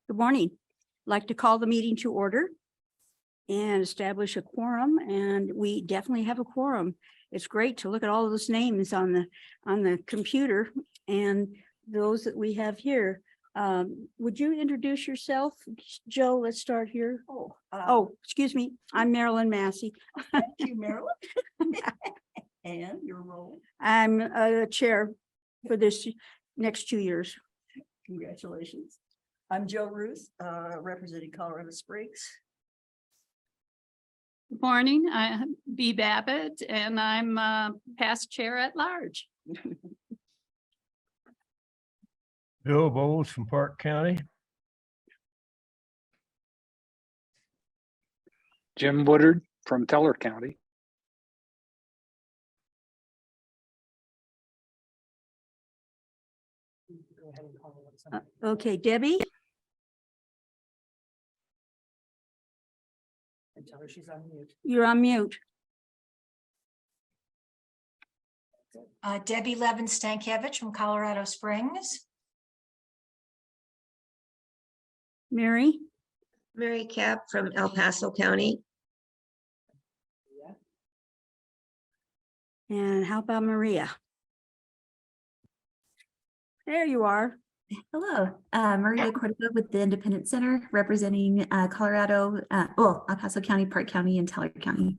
Good morning. I'd like to call the meeting to order and establish a quorum, and we definitely have a quorum. It's great to look at all of those names on the computer and those that we have here. Would you introduce yourself, Joe? Let's start here. Oh, excuse me. I'm Marilyn Massey. Thank you, Marilyn. And your role? I'm a chair for this next 2 years. Congratulations. I'm Joe Ruth, representing Colorado Springs. Good morning, I'm Bee Babbitt, and I'm past chair at large. Bill Bowles from Park County. Jim Woodard from Teller County. Okay, Debbie? And tell her she's on mute. You're on mute. Debbie Levin Stankiewicz from Colorado Springs. Mary? Mary Cap from El Paso County. And how about Maria? There you are. Hello, Maria Cordova with the Independent Center representing Colorado, El Paso County, Park County, and Teller County.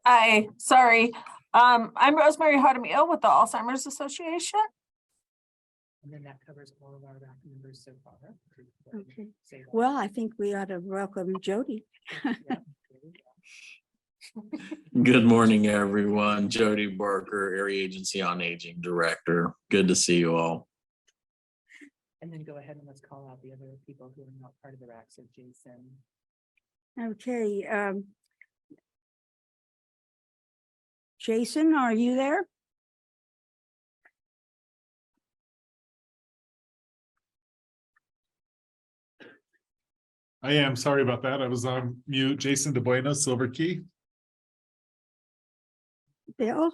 Hi, sorry. I'm Rosemary Hodemiel with the Alzheimer's Association. And then that covers all of our RAC members so far. Okay. Well, I think we ought to welcome Jody. Good morning, everyone. Jody Barker, Area Agency on Aging Director. Good to see you all. And then go ahead and let's call out the other people who are not part of the RAC, so Jason. Okay. Jason, are you there? I am. Sorry about that. I was on mute. Jason DeBuena, Silver Key. Bill?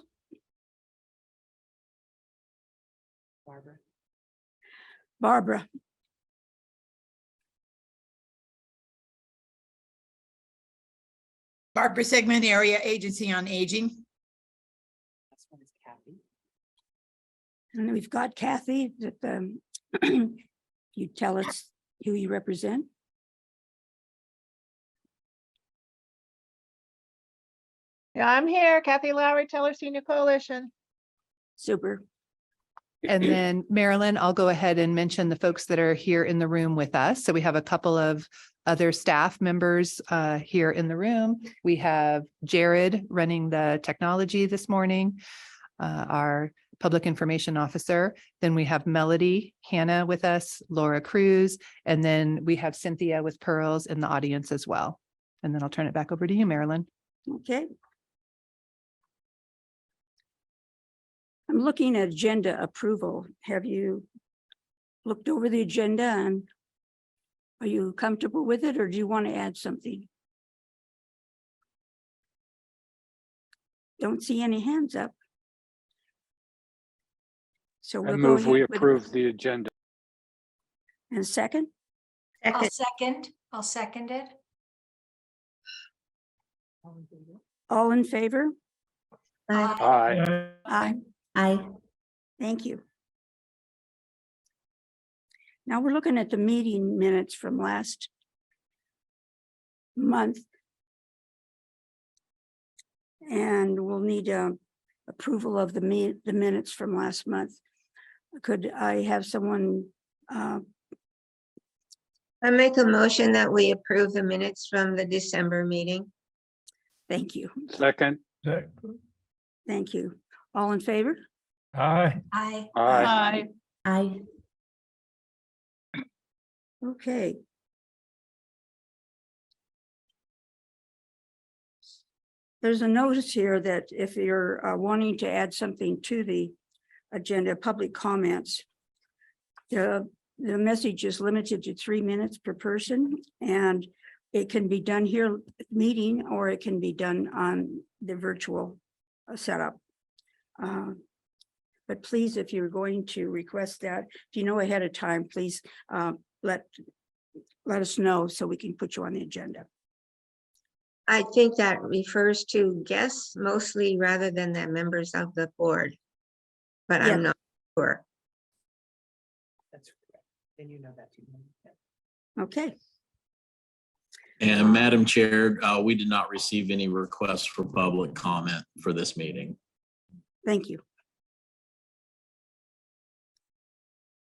Barbara. Barbara? Barbara Segment, Area Agency on Aging. Last one is Kathy. And we've got Kathy that you tell us who you represent. Yeah, I'm here, Kathy Lowry, Teller Senior Coalition. Super. And then Marilyn, I'll go ahead and mention the folks that are here in the room with us. So we have a couple of other staff members here in the room. We have Jared running the technology this morning, our public information officer. Then we have Melody, Hannah with us, Laura Cruz, and then we have Cynthia with Pearls in the audience as well. And then I'll turn it back over to you, Marilyn. Okay. I'm looking at agenda approval. Have you looked over the agenda and are you comfortable with it, or do you want to add something? Don't see any hands up. So I we'll move go we ahead with approve the agenda. and second. I'll second it. All in favor? Aye. Aye. Aye. Thank you. Now we're looking at the meeting minutes from last month. And we'll need approval of the minutes from last month. Could I have someone? I make a motion that we approve the minutes from the December meeting. Thank you. Second. Thank you. All in favor? Aye. Aye. Aye. Aye. Okay. There's a notice here that if you're wanting to add something to the agenda, public comments, the message is limited to 3 minutes per person, and it can be done here at the meeting, or it can be done on the virtual setup. But please, if you're going to request that, if you know ahead of time, please let us know so we can put you on the agenda. I think that refers to guests mostly rather than the members of the board. But Yeah. I'm not sure. That's correct. And you know that too. Okay, And Madam Chair, we did not receive any requests for public comment for this meeting. thank you.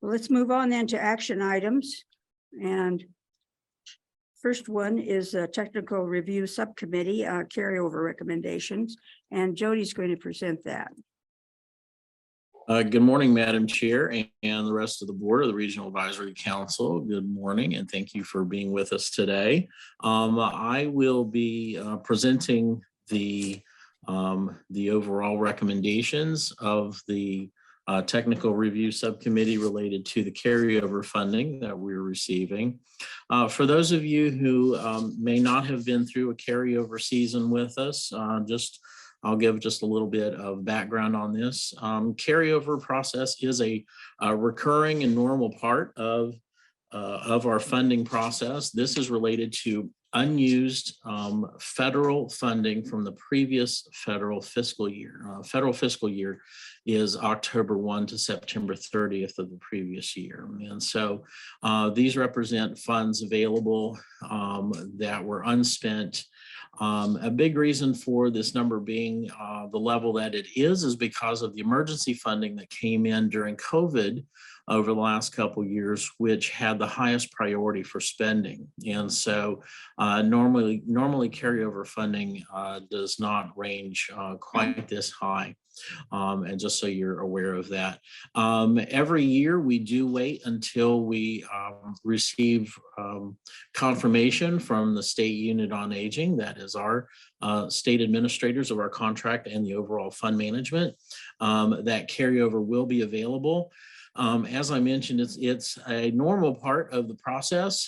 Well, let's move on then to action items. And first one is a technical review subcommittee carryover recommendations, and Jody's going to present that. Good morning, Madam Chair and the rest of the board of the Regional Advisory Council. Good morning, and thank you for being with us today. I will be presenting the overall recommendations of the technical review subcommittee related to the carryover funding that we're receiving. For those of you who may not have been through a carryover season with us, I'll give just a little bit of background on this. Carryover process is a recurring and normal part of our funding process. This is related to unused federal funding from the previous federal fiscal year. Federal fiscal year is October 1 to September 30th of the previous year. And so these represent funds available that were unspent. A big reason for this number being the level that it is because of the emergency funding that came in during COVID over the last couple of years, which had the highest priority for spending. And so normally carryover funding does not range quite this high. And just so you're aware of that. Every year we do wait until we receive confirmation from the State Unit on Aging, that is our state administrators of our contract and the overall fund management, that carryover will be available. As I mentioned, it's a normal part of the process.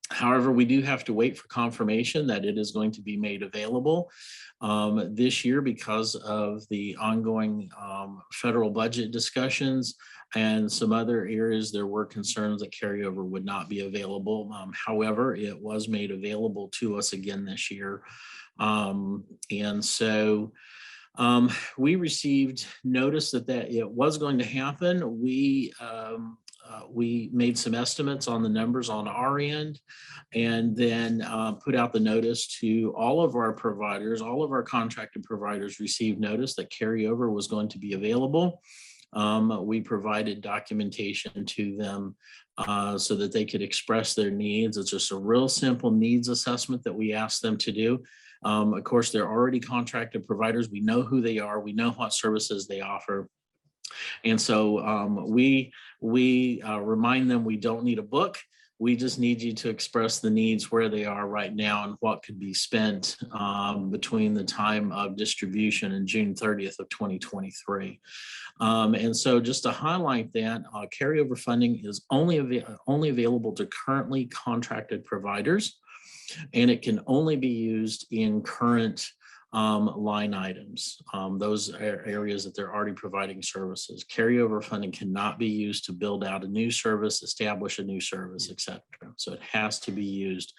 However, we do have to wait for confirmation that it is going to be made available this year because of the ongoing federal budget discussions and some other areas. There were concerns that carryover would not be available. However, it was made available to us again this year. And so we received notice that it was going to happen. We made some estimates on the numbers on our end, and then put out the notice to all of our providers. All of our contracted providers received notice that carryover was going to be available. We provided documentation to them so that they could express their needs. It's just a real simple needs assessment that we asked them to do. Of course, they're already contracted providers. We know who they are. We know what services they offer. And so we remind them we don't need a book. We just need you to express the needs where they are right now and what could be spent between the time of distribution and June 30th of 2023. And so just to highlight that, carryover funding is only available to currently contracted providers, and it can only be used in current line items, those are areas that they're already providing services. Carryover funding cannot be used to build out a new service, establish a new service, etc. So it has to be used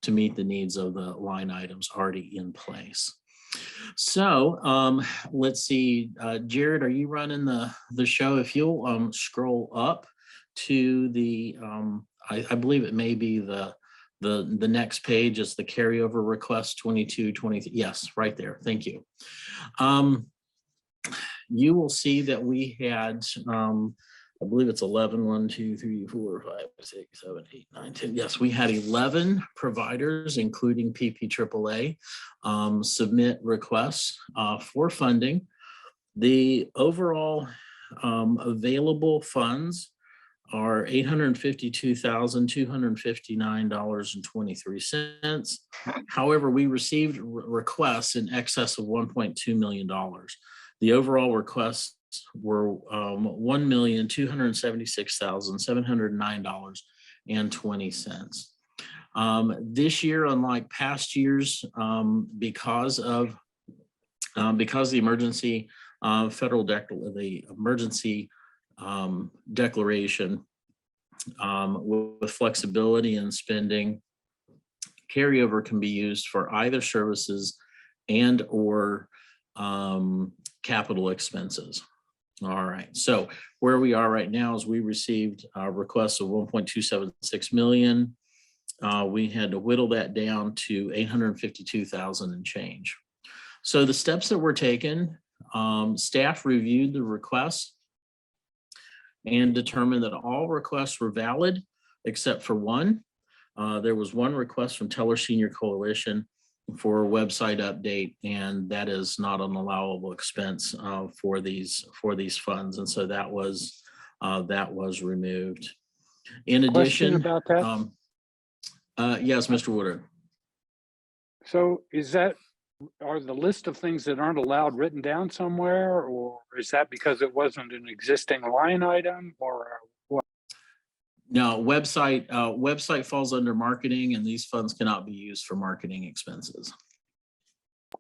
to meet the needs of the line items already in place. So let's see, Jared, are you running the show? If you'll scroll up to the, I believe it may be the next page is the carryover request 22-23. Yes, right there. Thank you. You will see that we had, I believe it's 11, 1, 2, 3, 4, 5, 6, 7, 8, 9, 10. Yes, we had 11 providers, including PPACG, submit requests for funding. The overall available funds are $852,259.23. However, we received requests in excess of $1.2 million. The overall requests were $1,276,709.20. This year, unlike past years, because of because the emergency the emergency declaration with flexibility in spending, carryover can be used for either services and or capital expenses. All right, so where we are right now is we received a request of 1.276 million. We had to whittle that down to 852,000 and change. So the steps that were taken, staff reviewed the request and determined that all requests were valid except for one. There was one request from Teller Senior Coalition for a website update, and that is not an allowable expense for these funds, and so that was removed. In Question addition, about that? yes, Mr. Woodard. So are the list of things that aren't allowed written down somewhere, or is that because it wasn't an existing line item, or what? No, website falls under marketing, and these funds cannot be used for marketing expenses.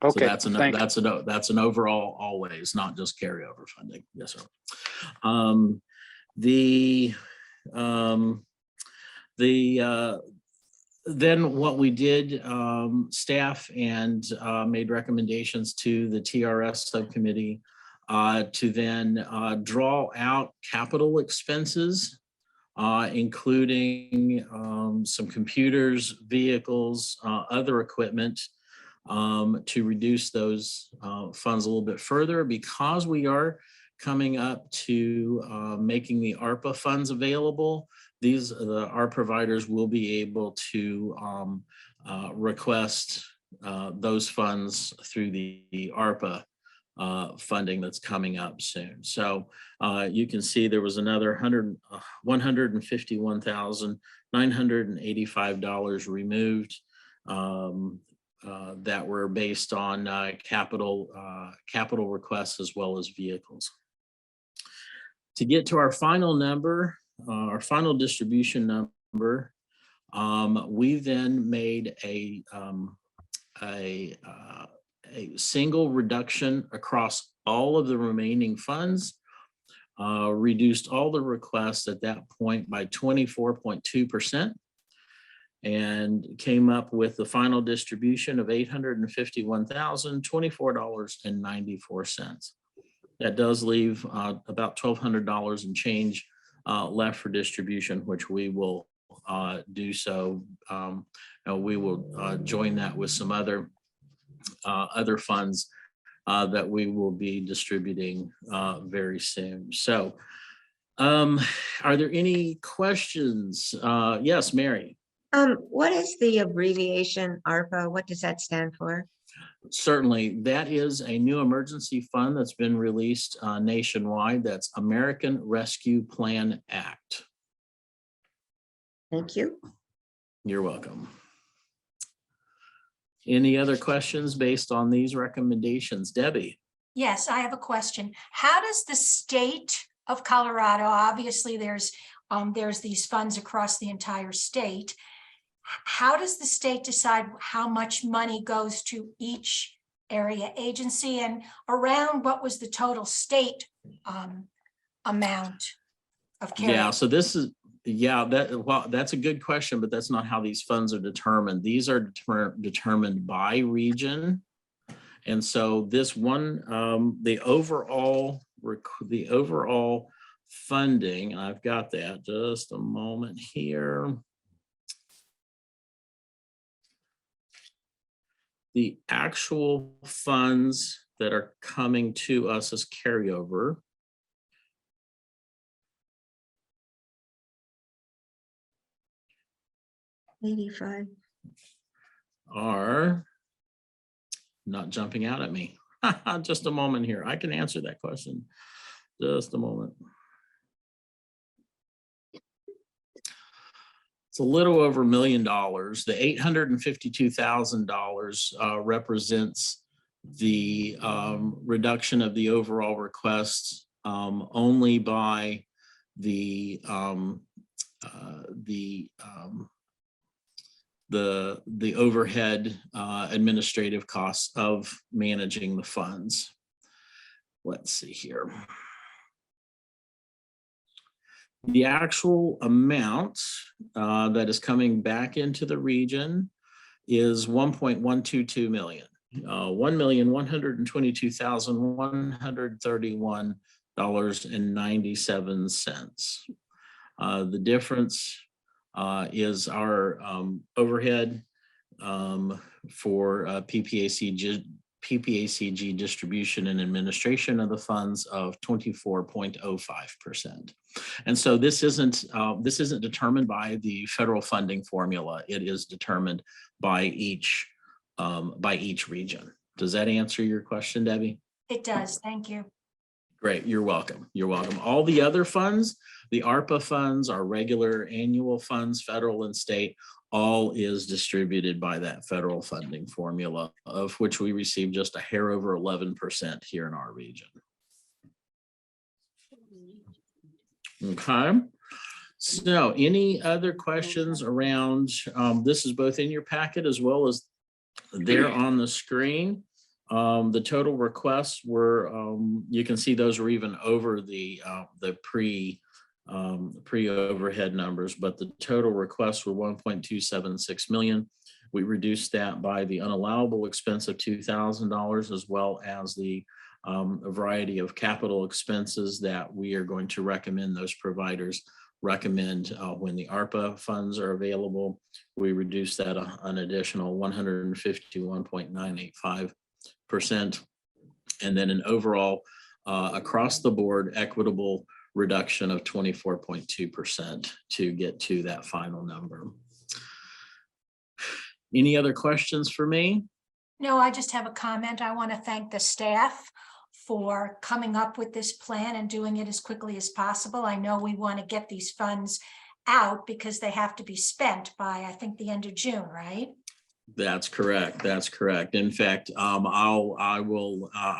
Okay, so that's an overall always, not just carryover funding. Yes, sir. Then what we did, staff and made recommendations to the TRS subcommittee to then draw out capital expenses, including some computers, vehicles, other equipment, to reduce those funds a little bit further, because we are coming up to making the ARPA funds available. Our providers will be able to request those funds through the ARPA funding that's coming up soon. So you can see there was another $151,985 removed that were based on capital requests as well as vehicles. To get to our final number, our final distribution number, we then made a single reduction across all of the remaining funds, reduced all the requests at that point by 24.2%, and came up with the final distribution of $851,024.94. That does leave about $1,200 and change left for distribution, which we will do so. We will join that with some other funds that we will be distributing very soon. So are there any questions? Yes, Mary. What is the abbreviation ARPA? What does that stand for? Certainly, that is a new emergency fund that's been released nationwide. That's American Rescue Plan Act. Thank you. You're welcome. Any other questions based on these recommendations? Debbie? Yes, I have a question. How does the state of Colorado, obviously there's these funds across the entire state. How does the state decide how much money goes to each area agency, and around what was the total state amount of care? Yeah, so this is, that's a good question, but that's not how these funds are determined. These are determined by region. And so this one, the overall funding, I've got that, just a moment here. The actual funds that are coming to us as carryover $85 are not jumping out at me. Just a moment here. I can answer that question. Just a moment. It's a little over $1 million. The $852,000 represents the reduction of the overall requests only by the the overhead administrative costs of managing the funds. Let's see here. The actual amount that is coming back into the region is 1.122 million. $1,122,131.97. The difference is our overhead for PPACG distribution and administration of the funds of 24.05%. And so this isn't determined by the federal funding formula. It is determined by each region. Does that answer your question, Debbie? It does. Thank you. Great. You're welcome. You're welcome. All the other funds, the ARPA funds, our regular annual funds, federal and state, all is distributed by that federal funding formula, of which we receive just a hair over 11% here in our region. Okay. So any other questions around, this is both in your packet as well as there on the screen. The total requests were, you can see those were even over the pre-overhead numbers, but the total requests were 1.276 million. We reduced that by the unallowable expense of $2,000, as well as the a variety of capital expenses that we are going to recommend those providers recommend when the ARPA funds are available. We reduce that an additional 151.985%. And then an overall across the board equitable reduction of 24.2% to get to that final number. Any other questions for me? No, I just have a comment. I want to thank the staff for coming up with this plan and doing it as quickly as possible. I know we want to get these funds out because they have to be spent by, I think, the end of June, right? That's correct. That's correct. In fact, I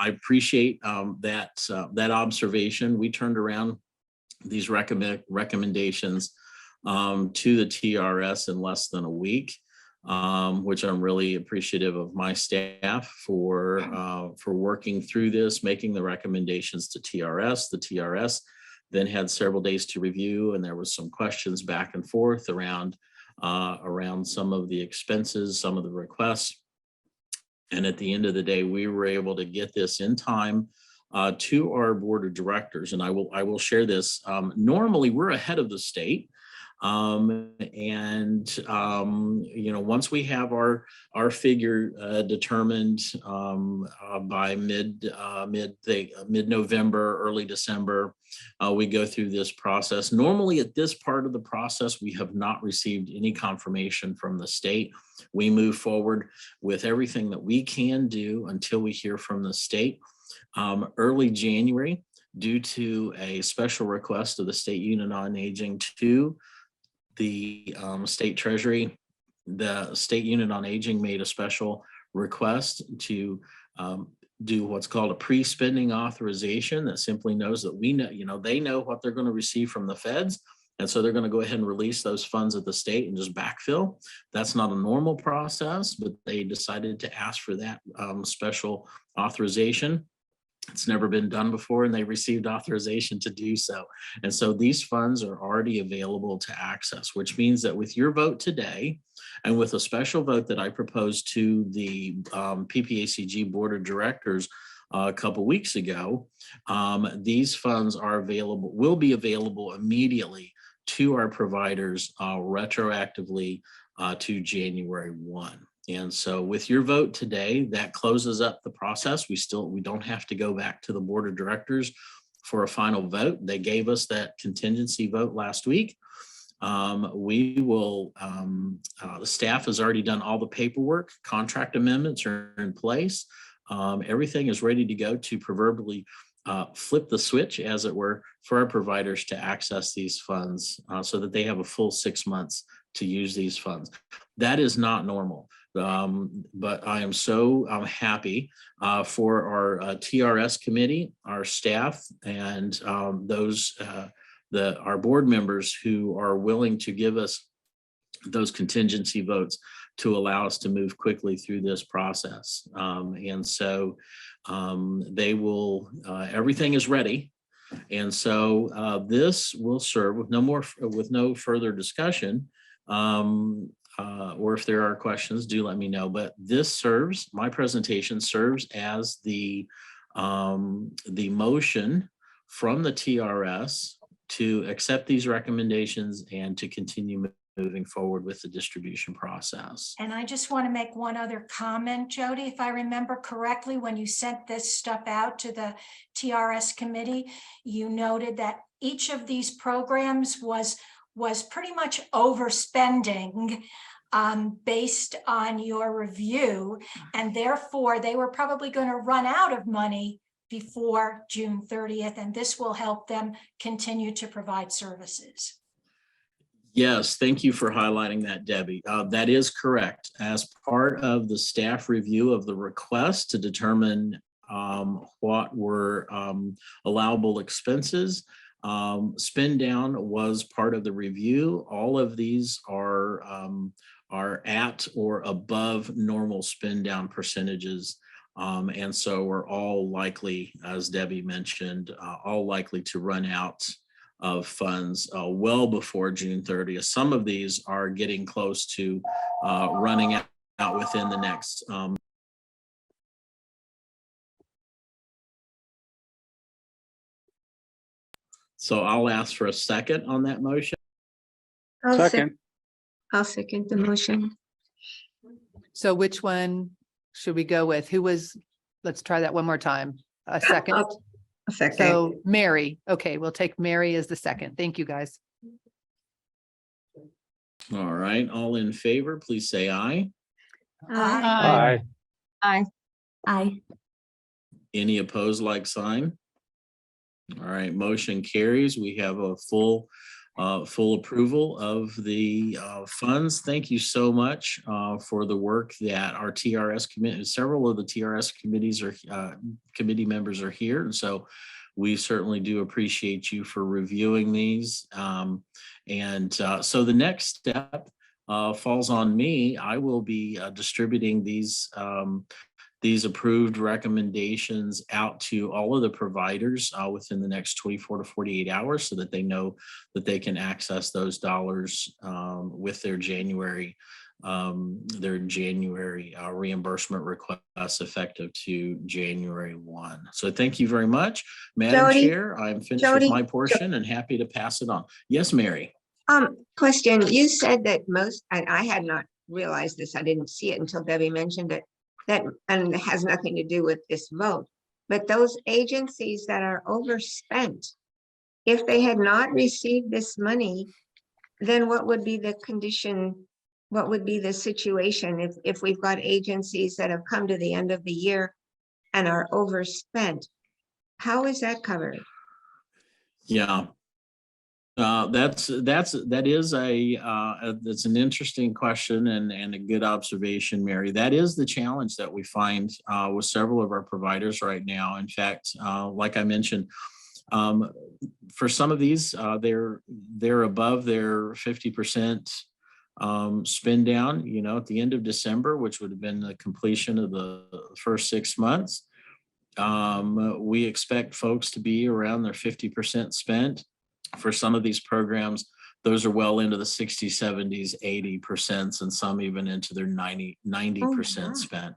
appreciate that observation. We turned around these recommendations to the TRS in less than a week, which I'm really appreciative of my staff for working through this, making the recommendations to TRS. The TRS then had several days to review, and there was some questions back and forth around some of the expenses, some of the requests. And at the end of the day, we were able to get this in time to our board of directors. And I will share this. Normally, we're ahead of the state. Once we have our figure determined by mid-November, early December, we go through this process. Normally at this part of the process, we have not received any confirmation from the state. We move forward with everything that we can do until we hear from the state. Early January, due to a special request of the State Unit on Aging to the state treasury, the State Unit on Aging made a special request to do what's called a pre-spending authorization that simply knows that they know what they're going to receive from the feds. And so they're going to go ahead and release those funds at the state and just backfill. That's not a normal process, but they decided to ask for that special authorization. It's never been done before, and they received authorization to do so. And so these funds are already available to access, which means that with your vote today and with a special vote that I proposed to the PPACG Board of Directors a couple weeks ago, these funds will be available immediately to our providers retroactively to January 1. And so with your vote today, that closes up the process. We don't have to go back to the board of directors for a final vote. They gave us that contingency vote last week. The staff has already done all the paperwork. Contract amendments are in place. Everything is ready to go to proverbially flip the switch, as it were, for our providers to access these funds so that they have a full 6 months to use these funds. That is not normal. But I am so happy for our TRS committee, our staff, and our board members who are willing to give us those contingency votes to allow us to move quickly through this process. And so they will, everything is ready. And so this will serve with no further discussion. Or if there are questions, do let me know. But this serves, my presentation serves as the motion from the TRS to accept these recommendations and to continue moving forward with the distribution process. And I just want to make one other comment, Jody, if I remember correctly, when you sent this stuff out to the TRS committee, you noted that each of these programs was pretty much overspending based on your review, and therefore they were probably going to run out of money before June 30th, and this will help them continue to provide services. Yes, thank you for highlighting that, Debbie. That is correct. As part of the staff review of the request to determine what were allowable expenses, spend down was part of the review. All of these are at or above normal spend down percentages. And so we're all likely, as Debbie mentioned, all likely to run out of funds well before June 30th. Some of these are getting close to running out within the next so I'll ask for a second on that motion. I'll second the motion. So which one should we go with? Let's try that one more time. A second. A second. So Mary, okay, we'll take Mary as the second. Thank you, guys. All right, all in favor, please say aye. Aye. Aye. Any opposed, like sign? All right, motion carries. We have a full approval of the funds. Thank you so much for the work that our TRS committee, several of the TRS committees committee members are here. And so we certainly do appreciate you for reviewing these. So the next step falls on me. I will be distributing these approved recommendations out to all of the providers within the next 24 to 48 hours so that they know that they can access those dollars with their January reimbursement requests effective to January 1. So thank you very much, Madam Jody, Chair. I'm finished with my portion and happy to pass it on. Yes, Mary. Question, you said that I had not realized this, I didn't see it until Debbie mentioned it, and it has nothing to do with this vote, but those agencies that are overspent, if they had not received this money, then what would be the condition? What would be the situation if we've got agencies that have come to the end of the year and are overspent? How is that covered? Yeah. That's an interesting question and a good observation, Mary. That is the challenge that we find with several of our providers right now. In fact, like I mentioned, for some of these, they're above their 50% spend down, at the end of December, which would have been the completion of the first 6 months. We expect folks to be around their 50% spent. For some of these programs, those are well into the 60s, 70s, 80%, and some even into their 90% spent.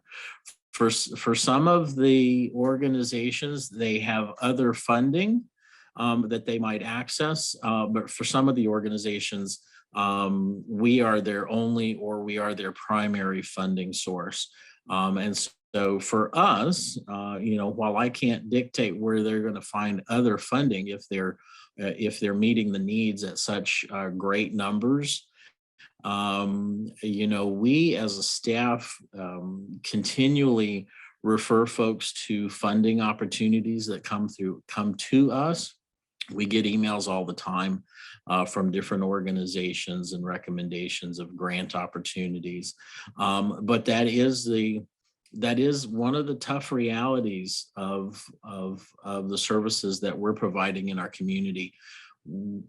For some of the organizations, they have other funding that they might access, but for some of the organizations, we are their only or we are their primary funding source. And so for us, while I can't dictate where they're going to find other funding if they're meeting the needs at such great numbers, we as a staff continually refer folks to funding opportunities that come to us. We get emails all the time from different organizations and recommendations of grant opportunities. But that is one of the tough realities of the services that we're providing in our community.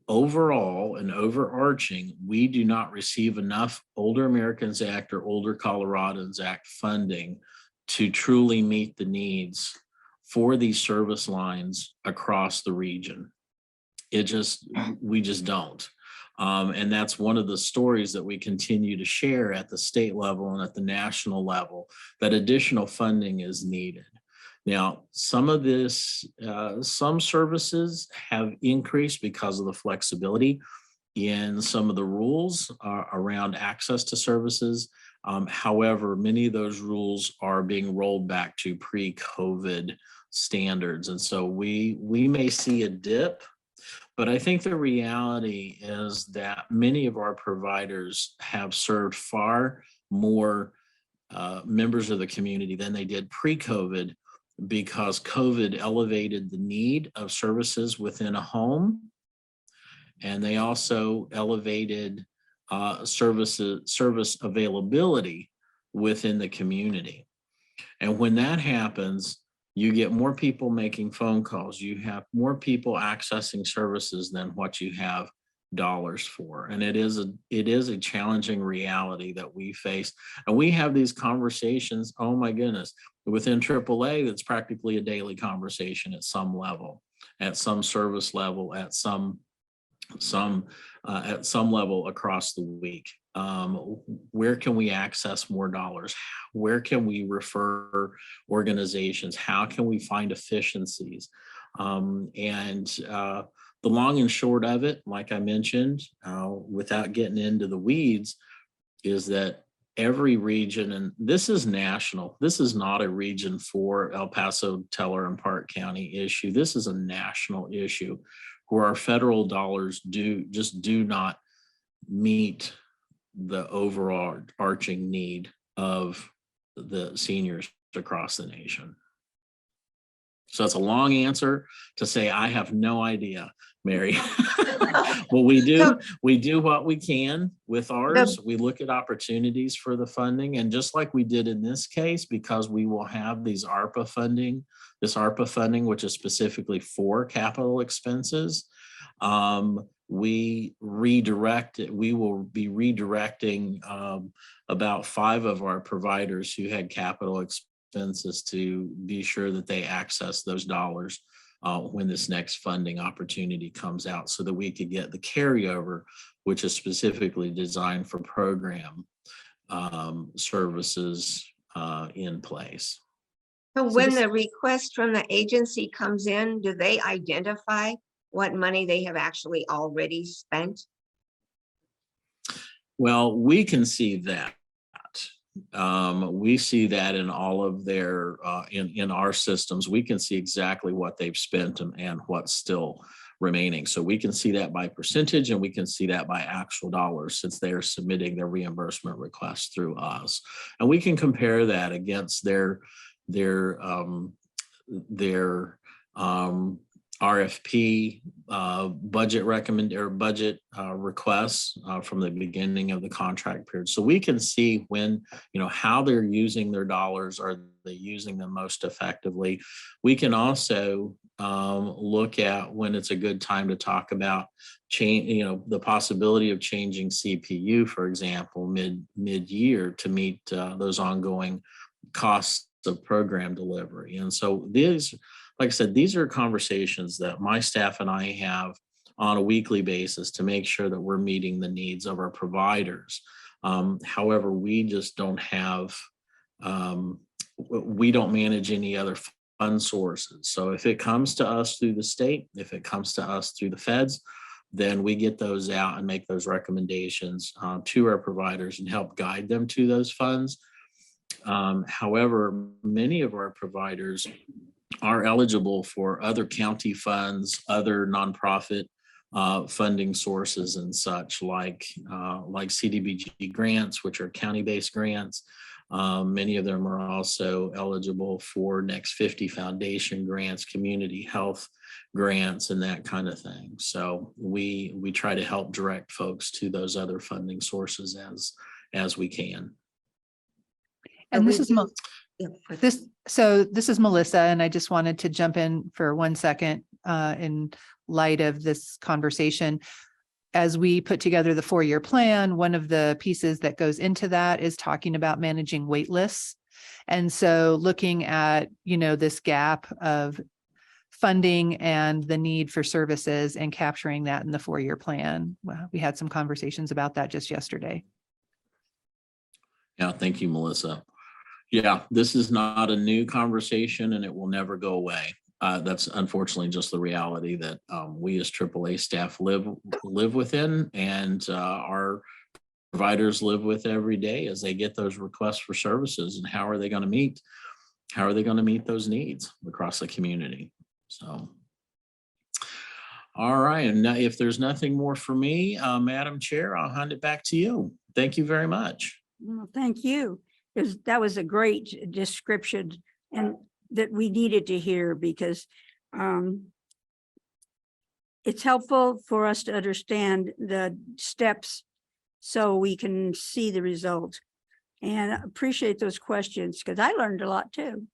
overall and overarching, we do not receive enough Older Americans Act or Older Coloradans Act funding to truly meet the needs for these service lines across the region. We just don't. And that's one of the stories that we continue to share at the state level and at the national level, that additional funding is needed. Now, some of this, some services have increased because of the flexibility in some of the rules around access to services. However, many of those rules are being rolled back to pre-COVID standards. And so we may see a dip, but I think the reality is that many of our providers have served far more members of the community than they did pre-COVID, because COVID elevated the need of services within a home. And they also elevated service availability within the community. And when that happens, you get more people making phone calls. You have more people accessing services than what you have dollars for. And it is a challenging reality that we face. And we have these conversations, oh my goodness, within AAA, that's practically a daily conversation at some level, at some service level, at some level across the week. Where can we access more dollars? Where can we refer organizations? How can we find efficiencies? The long and short of it, like I mentioned, without getting into the weeds, is that every region, and this is national, this is not a region for El Paso, Teller, and Park County issue. This is a national issue where our federal dollars do not meet the overall arching need of the seniors across the nation. So it's a long answer to say I have no idea, Mary. Well, we do what we can with ours. We look at opportunities for the funding, and just like we did in this case, because we will have these ARPA funding, which is specifically for capital expenses, we will be redirecting about 5 of our providers who had capital expenses to be sure that they access those dollars when this next funding opportunity comes out, so that we could get the carryover, which is specifically designed for program services in place. So when the request from the agency comes in, do they identify what money they have actually already spent? Well, we can see that. We see that in all of their, in our systems. We can see exactly what they've spent and what's still remaining. So we can see that by percentage, and we can see that by actual dollars, since they are submitting their reimbursement requests through us. And we can compare that against their RFP budget requests from the beginning of the contract period. So we can see when, how they're using their dollars. Are they using them most effectively? We can also look at when it's a good time to talk about the possibility of changing CPU, for example, mid-year to meet those ongoing costs of program delivery. And so like I said, these are conversations that my staff and I have on a weekly basis to make sure that we're meeting the needs of our providers. However, we just don't have, we don't manage any other fund sources. So if it comes to us through the state, if it comes to us through the feds, then we get those out and make those recommendations to our providers and help guide them to those funds. However, many of our providers are eligible for other county funds, other nonprofit funding sources and such, like CDBG grants, which are county-based grants. Many of them are also eligible for Next 50 Foundation grants, community health grants, and that kind of thing. So we try to help direct folks to those other funding sources as we can. And this is Melissa, and I just wanted to jump in for 1 second. in light of this conversation. As we put together the 4-year plan, one of the pieces that goes into that is talking about managing wait lists. And so looking at, this gap of funding and the need for services and capturing that in the 4-year plan. Well, we had some conversations about that just yesterday. Yeah, thank you, Melissa. Yeah, this is not a new conversation and it will never go away. That's unfortunately just the reality that we as AAA staff live within, and our providers live with every day as they get those requests for services. And how are they going to meet those needs across the community? So, all right. And now, if there's nothing more for me, Madam Chair, I'll hand it back to you. Thank you very much. Well, thank you. That was a great description, and that we needed to hear, because it's helpful for us to understand the steps so we can see the result. And I appreciate those questions, because I learned a lot too.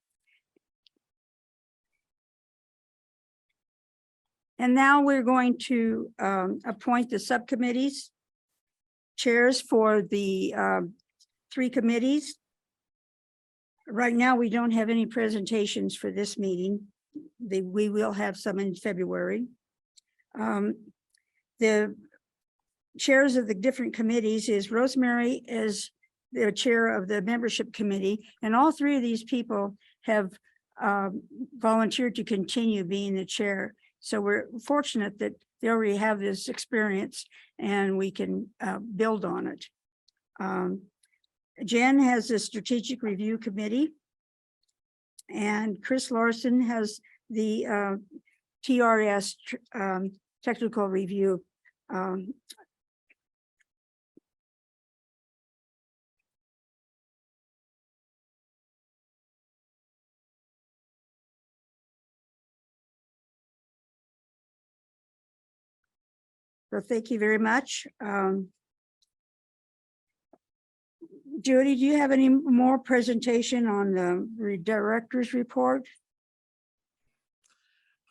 And now we're going to appoint the subcommittees, chairs for the 3 committees. Right now, we don't have any presentations for this meeting. We will have some in February. The chairs of the different committees is Rosemary is the chair of the membership committee, and all 3 of these people have volunteered to continue being the chair. So we're fortunate that they already have this experience and we can build on it. Jen has the strategic review committee, and Chris Larson has the TRS technical review. So thank you very much. Judy, do you have any more presentation on the director's report?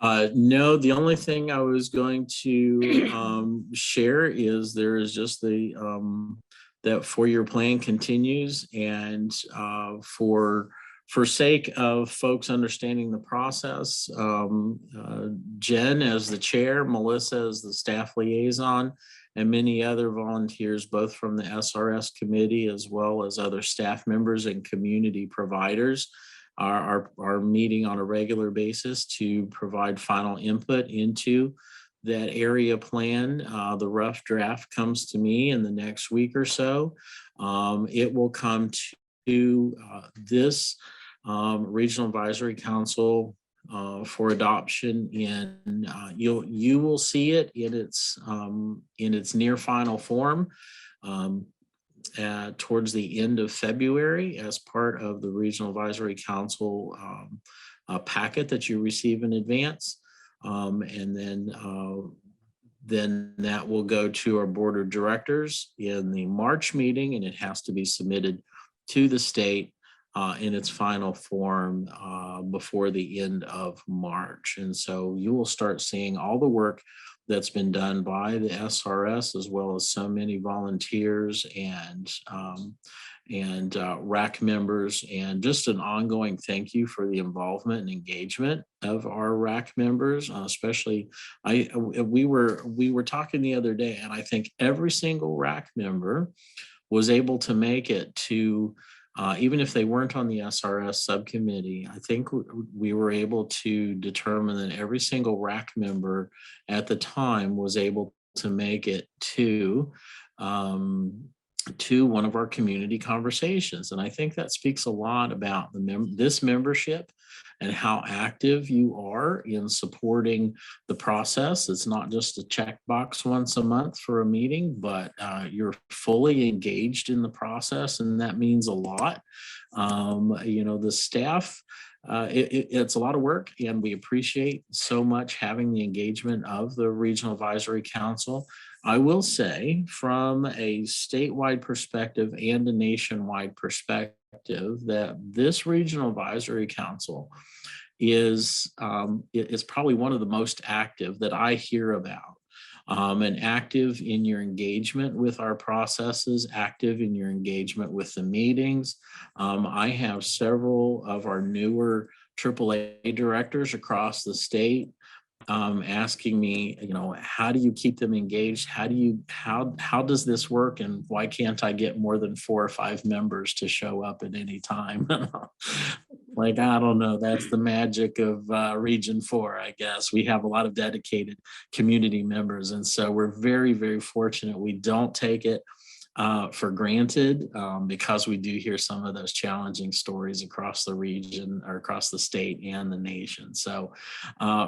No, the only thing I was going to share is there is just the that 4-year plan continues, and for sake of folks understanding the process, Jen as the chair, Melissa as the staff liaison, and many other volunteers, both from the SRS committee as well as other staff members and community providers, are meeting on a regular basis to provide final input into that area plan. The rough draft comes to me in the next week or so. It will come to this Regional Advisory Council for adoption in you will see it in its near final form towards the end of February as part of the Regional Advisory Council packet that you receive in advance, and then that will go to our board of directors in the March meeting, and it has to be submitted to the state in its final form before the end of March. And so you will start seeing all the work that's been done by the SRS, as well as so many volunteers and RAC members, and just an ongoing thank you for the involvement and engagement of our RAC members. Especially, we were talking the other day, and I think every single RAC member was able to make it to. Even if they weren't on the SRS subcommittee, I think we were able to determine that every single RAC member at the time was able to make it to one of our community conversations. And I think that speaks a lot about this membership and how active you are in supporting the process. It's not just a checkbox once a month for a meeting, but you're fully engaged in the process, and that means a lot. The staff, it's a lot of work, and we appreciate so much having the engagement of the Regional Advisory Council. I will say, from a statewide perspective and a nationwide perspective, that this Regional Advisory Council is probably one of the most active that I hear about. And active in your engagement with our processes, active in your engagement with the meetings. I have several of our newer AAA directors across the state asking me, how do you keep them engaged? How does this work? And why can't I get more than 4 or 5 members to show up at any time? Like, I don't know, that's the magic of Region 4, I guess. We have a lot of dedicated community members. And so we're very, very fortunate. We don't take it for granted because we do hear some of those challenging stories across the region or across the state and the nation. So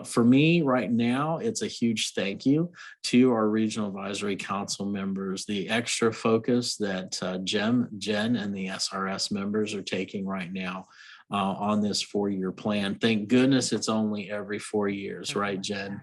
for me right now, it's a huge thank you to our Regional Advisory Council members, the extra focus that Jen and the SRS members are taking right now on this 4-year plan. Thank goodness it's only every 4 years, right, Jen?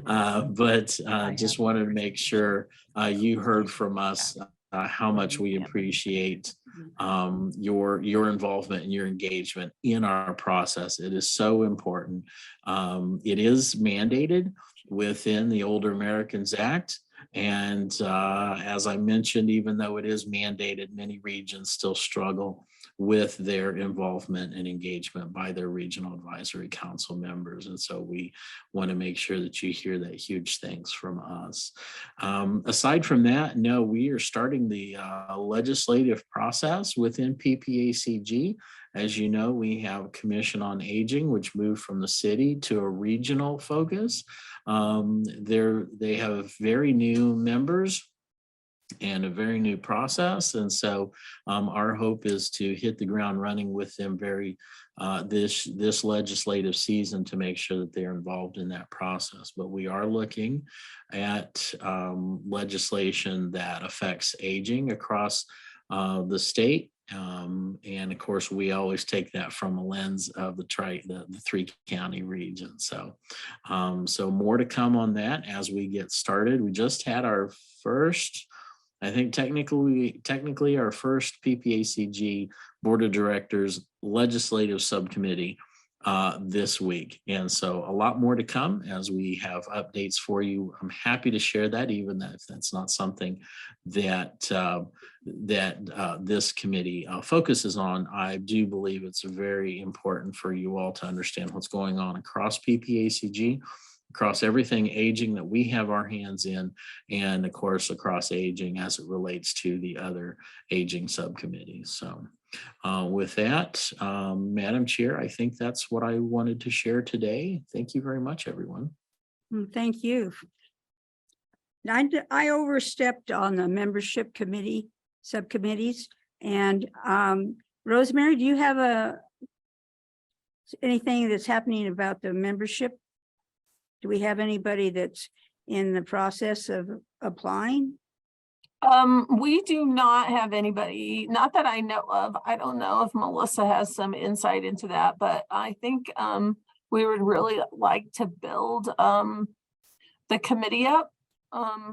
But just wanted to make sure you heard from us how much we appreciate your involvement and your engagement in our process. It is so important. It is mandated within the Older Americans Act. And as I mentioned, even though it is mandated, many regions still struggle with their involvement and engagement by their regional advisory council members. And so we want to make sure that you hear that huge thanks from us. Aside from that, no, we are starting the legislative process within PPACG. As you know, we have Commission on Aging, which moved from the city to a regional focus. They have very new members and a very new process. And so our hope is to hit the ground running with them this legislative season to make sure that they're involved in that process. But we are looking at legislation that affects aging across the state. And of course, we always take that from a lens of the 3-county region. So, so more to come on that as we get started. We just had our first, I think technically our first PPACG Board of Directors Legislative Subcommittee this week. And so a lot more to come as we have updates for you. I'm happy to share that, even if that's not something that this committee focuses on. I do believe it's very important for you all to understand what's going on across PPACG, across everything aging that we have our hands in, and of course across aging as it relates to the other aging subcommittees. So with that, Madam Chair, I think that's what I wanted to share today. Thank you very much, everyone. Thank you. I overstepped on the membership committee subcommittees, and Rosemary, do you have anything that's happening about the membership? Do we have anybody that's in the process of applying? We do not have anybody, not that I know of. I don't know if Melissa has some insight into that, but I think we would really like to build the committee up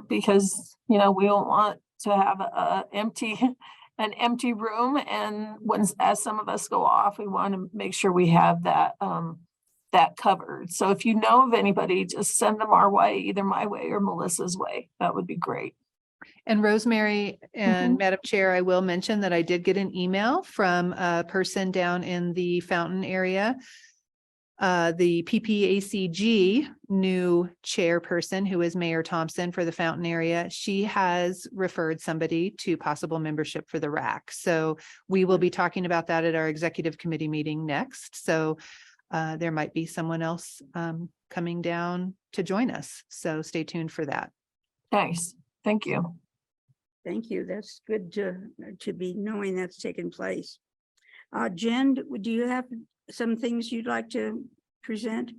because, we don't want to have an empty room. And as some of us go off, we want to make sure we have that covered. So if you know of anybody, just send them our way, either my way or Melissa's way. That would be great. And Rosemary and Madam Chair, I will mention that I did get an email from a person down in the Fountain area. The PPACG new chairperson, who is Mayor Thompson for the Fountain area, she has referred somebody to possible membership for the RAC. So we will be talking about that at our executive committee meeting next. So there might be someone else coming down to join us. So stay tuned for that. Nice. Thank you. Thank you. That's good to be knowing that's taken place. Jen, do you have some things you'd like to present?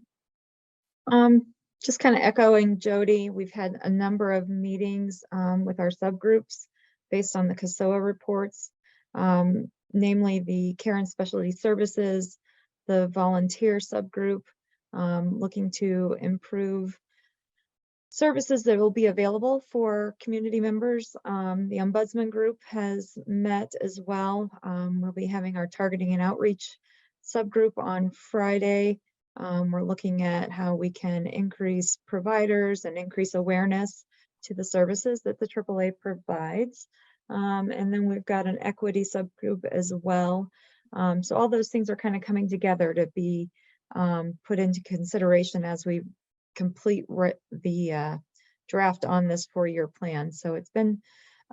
Just kind of echoing Jody, we've had a number of meetings with our subgroups based on the CASOA reports, namely the Care and Specialty Services, the volunteer subgroup, looking to improve services that will be available for community members. The Ombudsman group has met as well. We'll be having our targeting and outreach subgroup on Friday We're looking at how we can increase providers and increase awareness to the services that the AAA provides. And then we've got an equity subgroup as well. So all those things are kind of coming together to be put into consideration as we complete the draft on this 4-year plan. So it's been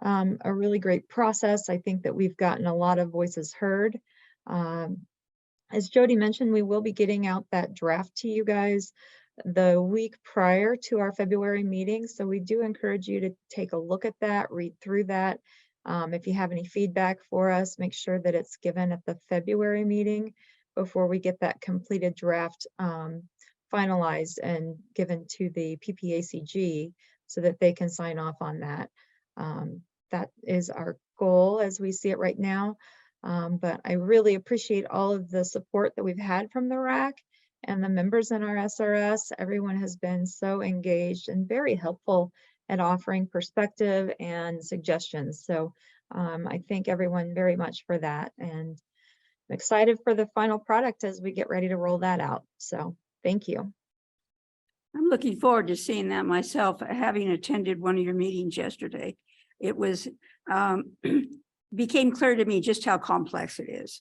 a really great process. I think that we've gotten a lot of voices heard. As Jody mentioned, we will be getting out that draft to you guys the week prior to our February meeting. So we do encourage you to take a look at that, read through that. If you have any feedback for us, make sure that it's given at the February meeting before we get that completed draft finalized and given to the PPACG so that they can sign off on that. That is our goal as we see it right now. But I really appreciate all of the support that we've had from the RAC and the members in our SRS. Everyone has been so engaged and very helpful at offering perspective and suggestions. So I thank everyone very much for that. And I'm excited for the final product as we get ready to roll that out. So thank you. I'm looking forward to seeing that myself, having attended one of your meetings yesterday. It was became clear to me just how complex it is.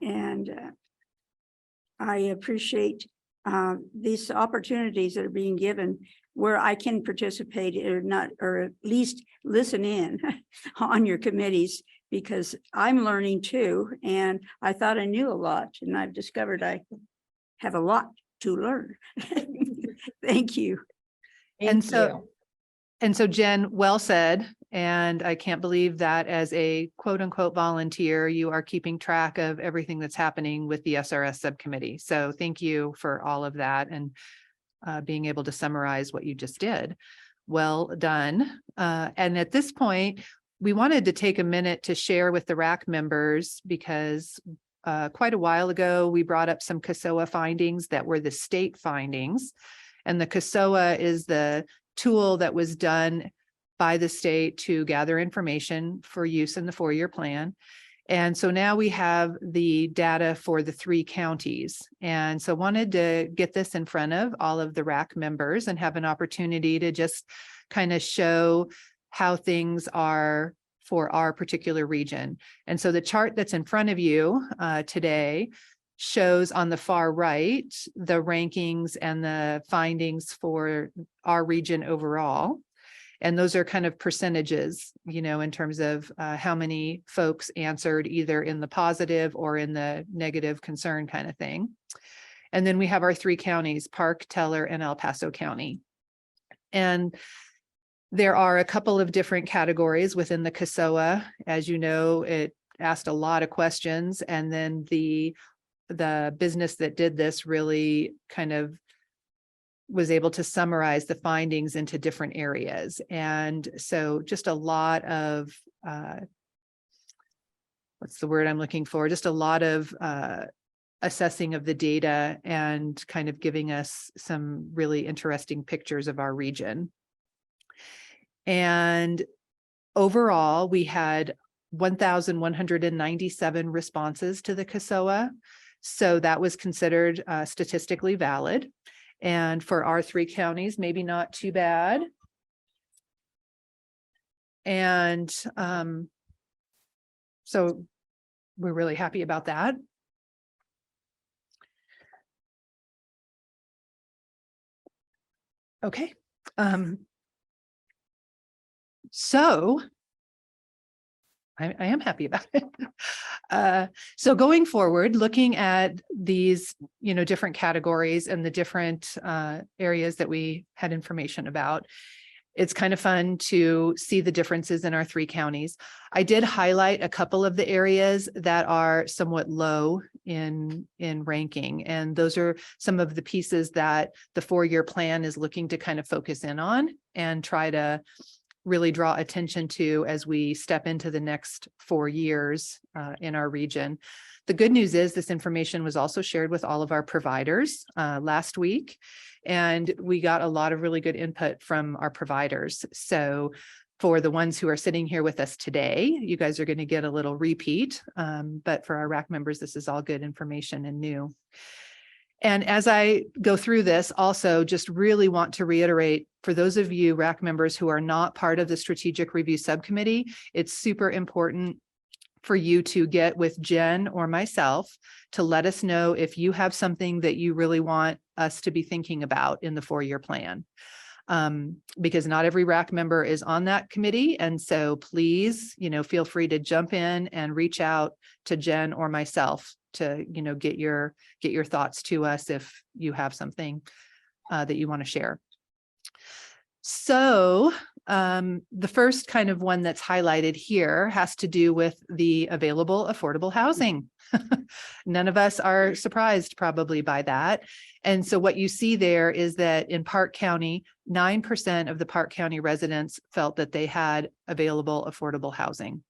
And I appreciate these opportunities that are being given where I can participate or not, or at least listen in on your committees, because I'm learning too. And I thought I knew a lot, and I've discovered I have a lot to learn. Thank you. And so Jen, well said. And I can't believe that as a quote unquote volunteer, you are keeping track of everything that's happening with the SRS subcommittee. So thank you for all of that and being able to summarize what you just did. Well done. And at this point, we wanted to take a minute to share with the RAC members because quite a while ago, we brought up some CASOA findings that were the state findings. And the CASOA is the tool that was done by the state to gather information for use in the 4-year plan. And so now we have the data for the 3 counties. And so wanted to get this in front of all of the RAC members and have an opportunity to just kind of show how things are for our particular region. And so the chart that's in front of you today shows on the far right the rankings and the findings for our region overall. And those are kind of percentages, you know, in terms of how many folks answered either in the positive or in the negative concern kind of thing. And then we have our 3 counties, Park, Teller, and El Paso County. And there are a couple of different categories within the CASOA. As you know, it asked a lot of questions, and then the business that did this really kind of was able to summarize the findings into different areas. And so just a lot of, what's the word I'm looking for? Just a lot of assessing of the data and kind of giving us some really interesting pictures of our region. And overall, we had 1,197 responses to the CASOA. So that was considered statistically valid. And for our 3 counties, maybe not too bad. And so we're really happy about that. Okay. So I am happy about it. So going forward, looking at these, you know, different categories and the different areas that we had information about, it's kind of fun to see the differences in our 3 counties. I did highlight a couple of the areas that are somewhat low in ranking, and those are some of the pieces that the 4-year plan is looking to kind of focus in on and try to really draw attention to as we step into the next 4 years in our region. The good news is this information was also shared with all of our providers last week, and we got a lot of really good input from our providers. So for the ones who are sitting here with us today, you guys are going to get a little repeat, but for our RAC members, this is all good information and new. And as I go through this, also just really want to reiterate for those of you RAC members who are not part of the Strategic Review Subcommittee, it's super important for you to get with Jen or myself to let us know if you have something that you really want us to be thinking about in the 4-year plan. Because not every RAC member is on that committee. And so please, feel free to jump in and reach out to Jen or myself to, get your thoughts to us if you have something that you want to share. So the first kind of one that's highlighted here has to do with the available affordable housing. None of us are surprised probably by that. And so what you see there is that in Park County, 9% of the Park County residents felt that they had available affordable housing.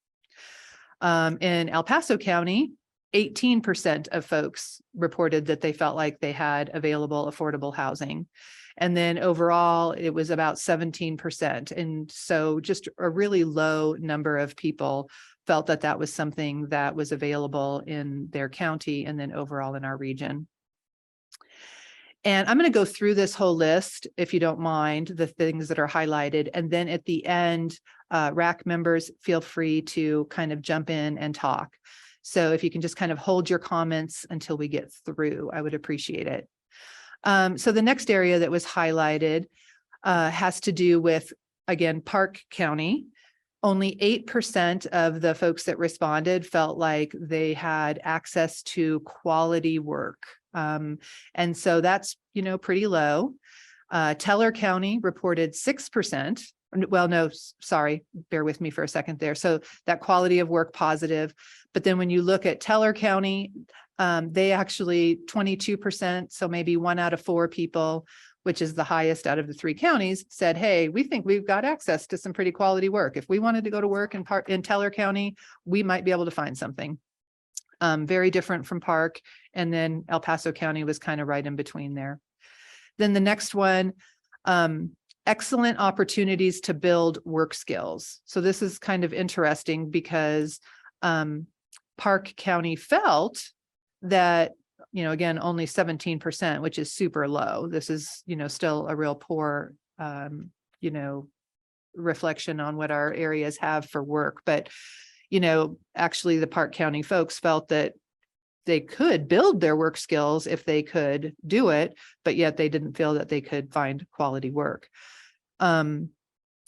In El Paso County, 18% of folks reported that they felt like they had available affordable housing. And then overall, it was about 17%. And so just a really low number of people felt that that was something that was available in their county and then overall in our region. And I'm going to go through this whole list, if you don't mind, the things that are highlighted. And then at the end, RAC members, feel free to kind of jump in and talk. So if you can just kind of hold your comments until we get through, I would appreciate it. So the next area that was highlighted has to do with, again, Park County. Only 8% of the folks that responded felt like they had access to quality work. And so that's, pretty low. Teller County reported 6%. Well, no, sorry, bear with me for a second there. So that quality of work positive. But then when you look at Teller County, they actually 22%. So maybe 1 out of 4 people, which is the highest out of the 3 counties, said, hey, we think we've got access to some pretty quality work. If we wanted to go to work in Teller County, we might be able to find something. Very different from Park. And then El Paso County was kind of right in between there. Then the next one, excellent opportunities to build work skills. So this is kind of interesting because Park County felt that, again, only 17%, which is super low. This is, still a real poor, reflection on what our areas have for work. But, actually the Park County folks felt that they could build their work skills if they could do it, but yet they didn't feel that they could find quality work. And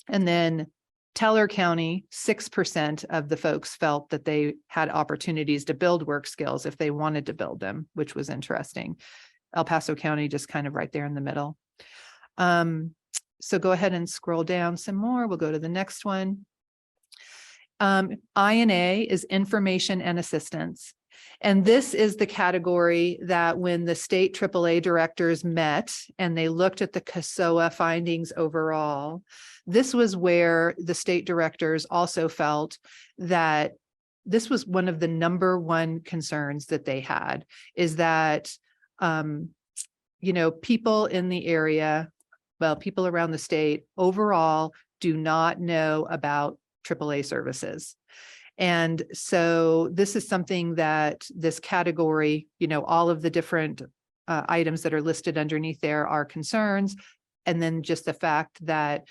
then Teller County, 6% of the folks felt that they had opportunities to build work skills if they wanted to build them, which was interesting. El Paso County just kind of right there in the middle. So go ahead and scroll down some more. We'll go to the next one. I&A is information and assistance. And this is the category that when the state AAA directors met and they looked at the CASOA findings overall, this was where the state directors also felt that this was one of the number one concerns that they had, is that, people in the area, well, people around the state overall do not know about AAA services. And so this is something that this category, all of the different items that are listed underneath there are concerns. And then just the fact that,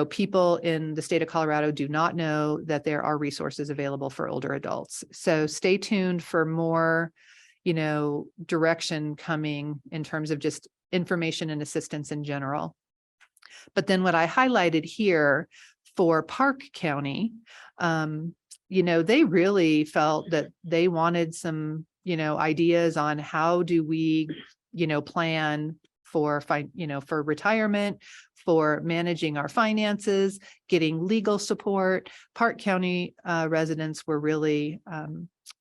people in the state of Colorado do not know that there are resources available for older adults. So stay tuned for more, direction coming in terms of just information and assistance in general. But then what I highlighted here for Park County, they really felt that they wanted some, ideas on how do we, plan for, for retirement, for managing our finances, getting legal support. Park County residents were really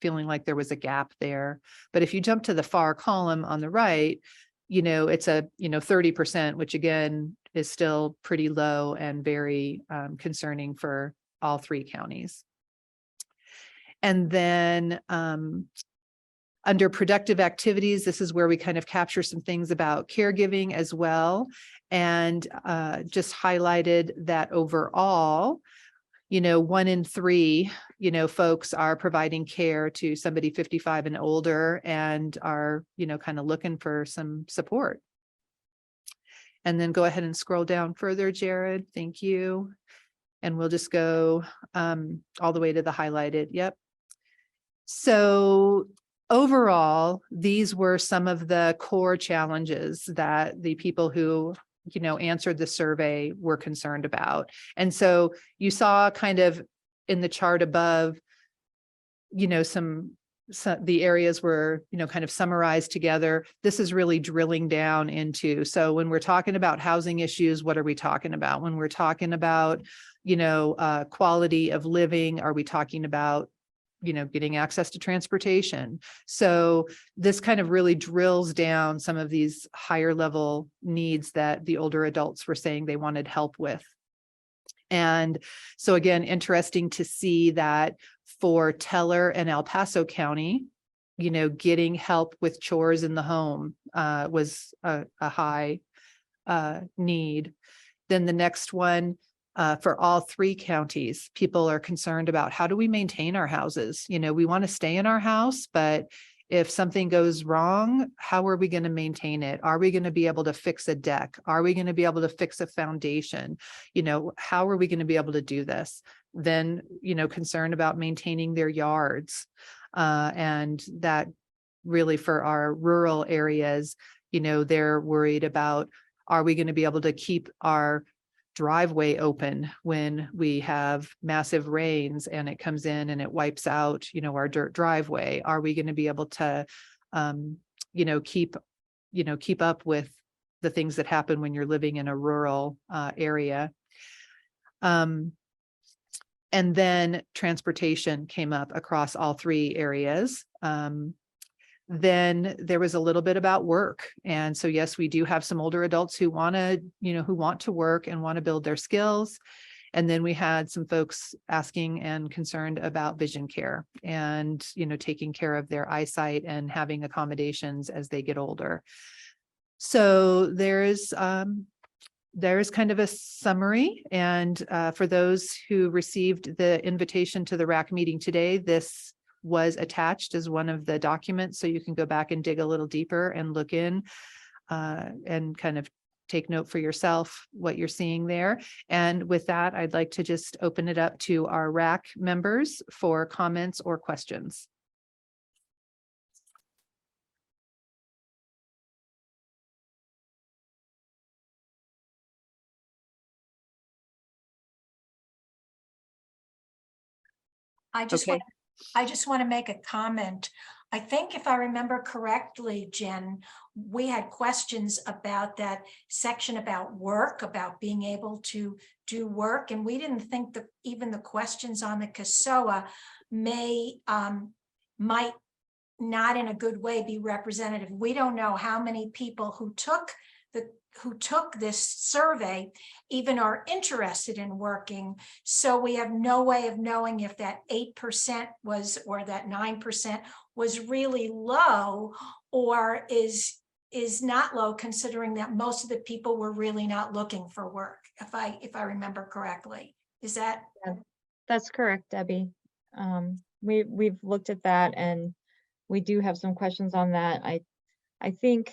feeling like there was a gap there. But if you jump to the far column on the right, it's a, 30%, which again is still pretty low and very concerning for all 3 counties. And then under productive activities, this is where we kind of capture some things about caregiving as well. And just highlighted that overall, 1 in 3 folks are providing care to somebody 55 and older and are, kind of looking for some support. And then go ahead and scroll down further, Jared. Thank you. And we'll just go all the way to the highlighted. Yep. So overall, these were some of the core challenges that the people who, answered the survey were concerned about. And so you saw kind of in the chart above, some the areas were, kind of summarized together. This is really drilling down into, so when we're talking about housing issues, what are we talking about? When we're talking about, quality of living, are we talking about, getting access to transportation? So this kind of really drills down some of these higher level needs that the older adults were saying they wanted help with. And so again, interesting to see that for Teller and El Paso County, getting help with chores in the home was a high need. Then the next one, for all three counties, people are concerned about how do we maintain our houses? We want to stay in our house, but if something goes wrong, how are we going to maintain it? Are we going to be able to fix a deck? Are we going to be able to fix a foundation? How are we going to be able to do this? Then, concern about maintaining their yards. And that really for our rural areas, they're worried about, are we going to be able to keep our driveway open when we have massive rains and it comes in and it wipes out, our dirt driveway? Are we going to be able to, keep up with the things that happen when you're living in a rural area? And then transportation came up across all three areas. Then there was a little bit about work. And so, yes, we do have some older adults who want to work and want to build their skills. And then we had some folks asking and concerned about vision care and, taking care of their eyesight and having accommodations as they get older. So there's kind of a summary. And for those who received the invitation to the RAC meeting today, this was attached as one of the documents, so you can go back and dig a little deeper and look in and kind of take note for yourself what you're seeing there. And with that, I'd like to just open it up to our RAC members for comments or questions. I just want to make a comment. I think if I remember correctly, Jen, we had questions about that section about work, about being able to do work. And we didn't think that even the questions on the CASOA might not in a good way be representative. We don't know how many people who took this survey even are interested in working. So we have no way of knowing if that 8% was, or that 9% was really low, or is not low, considering that most of the people were really not looking for work, if I remember correctly. Is that? Yeah, that's correct, Debbie. We've looked at that and we do have some questions on that. I think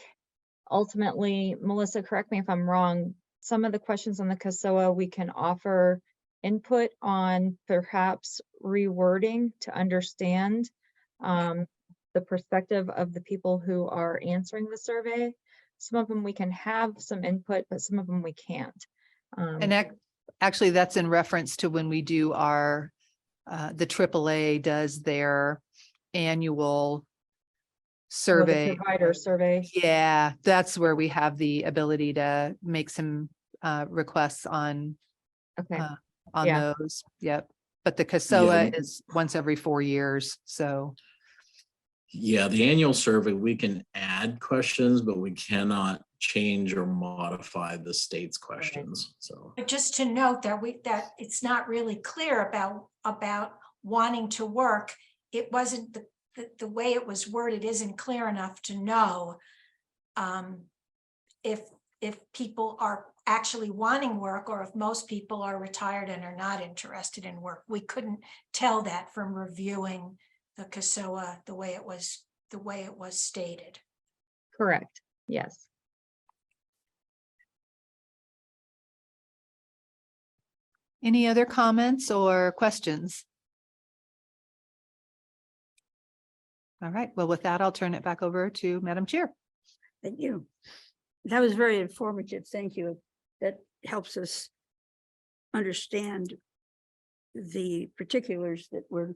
ultimately, Melissa, correct me if I'm wrong, some of the questions on the CASOA, we can offer input on perhaps rewording to understand the perspective of the people who are answering the survey. Some of them we can have some input, but some of them we can't. And actually that's in reference to when we do our, the AAA does their annual survey. The provider survey. Yeah, that's where we have the ability to make some requests on those. Yep. But the CASOA is once every 4 years. So yeah, the annual survey, we can add questions, but we cannot change or modify the state's questions. So But just to note that that it's not really clear about wanting to work. It wasn't the way it was worded isn't clear enough to know if if people are actually wanting work, or if most people are retired and are not interested in work. We couldn't tell that from reviewing the CASOA, the way it was stated. Correct. Yes. Any other comments or questions? All right, well, with that, I'll turn it back over to Madam Chair. Thank you. That was very informative. Thank you. That helps us understand the particulars that were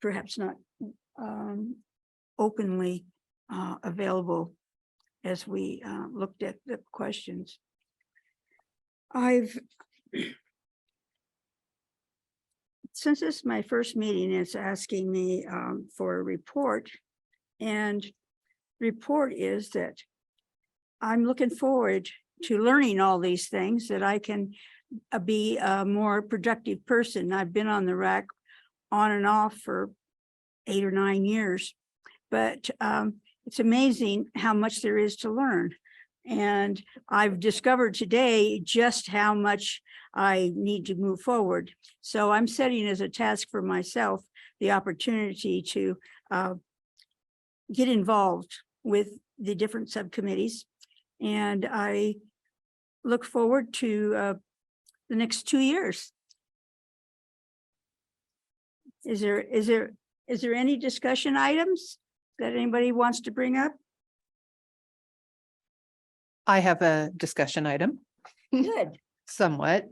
perhaps not openly available as we looked at the questions. Since this is my first meeting, it's asking me for a report, and report is that I'm looking forward to learning all these things, that I can be a more productive person. I've been on the RAC on and off for 8 or 9 years, but it's amazing how much there is to learn. And I've discovered today just how much I need to move forward. So I'm setting as a task for myself the opportunity to get involved with the different subcommittees. And I look forward to the next 2 years. Is there any discussion items that anybody wants to bring up? I have a discussion item. Good. Somewhat.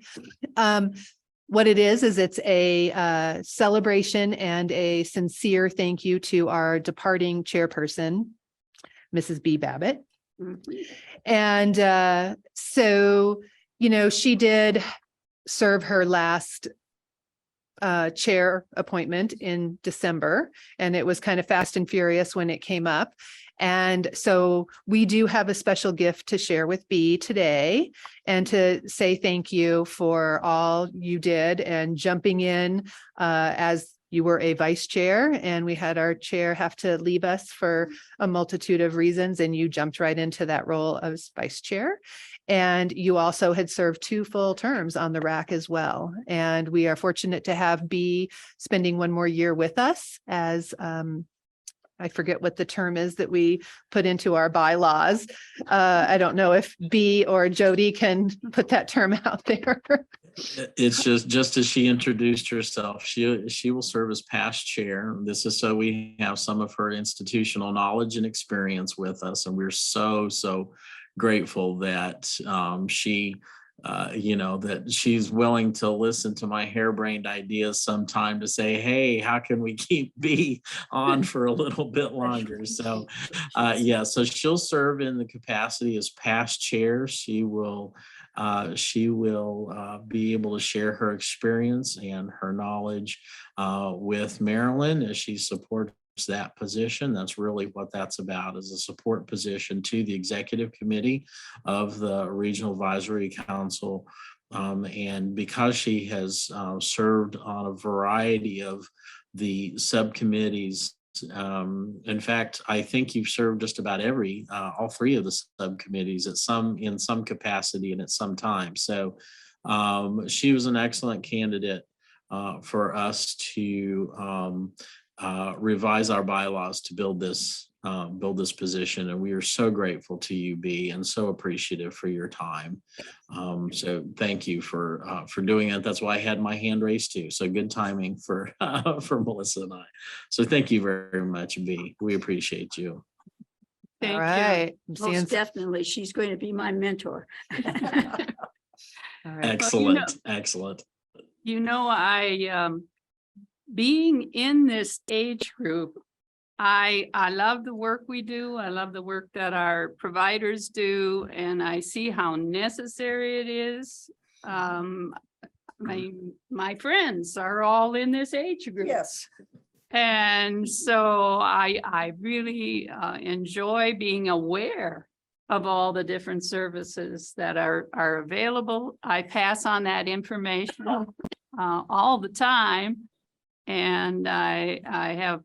What it is it's a celebration and a sincere thank you to our departing chairperson, Mrs. B. Babbitt. And so, you know, she did serve her last chair appointment in December, and it was kind of fast and furious when it came up. And so we do have a special gift to share with B today, and to say thank you for all you did and jumping in as you were a vice chair, and we had our chair have to leave us for a multitude of reasons, and you jumped right into that role as vice chair. And you also had served 2 full terms on the RAC as well. And we are fortunate to have B spending 1 more year with us as I forget what the term is that we put into our bylaws. I don't know if B or Jody can put that term out there. It's just as she introduced herself, she will serve as past chair. This is so we have some of her institutional knowledge and experience with us, and we're so grateful that she that she's willing to listen to my harebrained ideas sometime to say, hey, how can we keep B on for a little bit longer? So so she'll serve in the capacity as past chair. She will be able to share her experience and her knowledge with Marilyn as she supports that position. That's really what that's about, is a support position to the executive committee of the Regional Advisory Council. And because she has served on a variety of the subcommittees, in fact, I think you've served just about all 3 of the subcommittees in some capacity and at some time. So she was an excellent candidate for us to revise our bylaws to build this position, and we are so grateful to you, B, and so appreciative for your time. So thank you for doing it. That's why I had my hand raised too. So good timing for Melissa and I. So thank you very much, B. We appreciate you. Thank All right. Most definitely. She's going to be my mentor. All right. Excellent. Excellent. You know, being in this age group, I love the work we do. I love the work that our providers do, and I see how necessary it is. My friends are all in this age group. Yes. And so I really enjoy being aware of all the different services that are available. I pass on that information all the time. And I have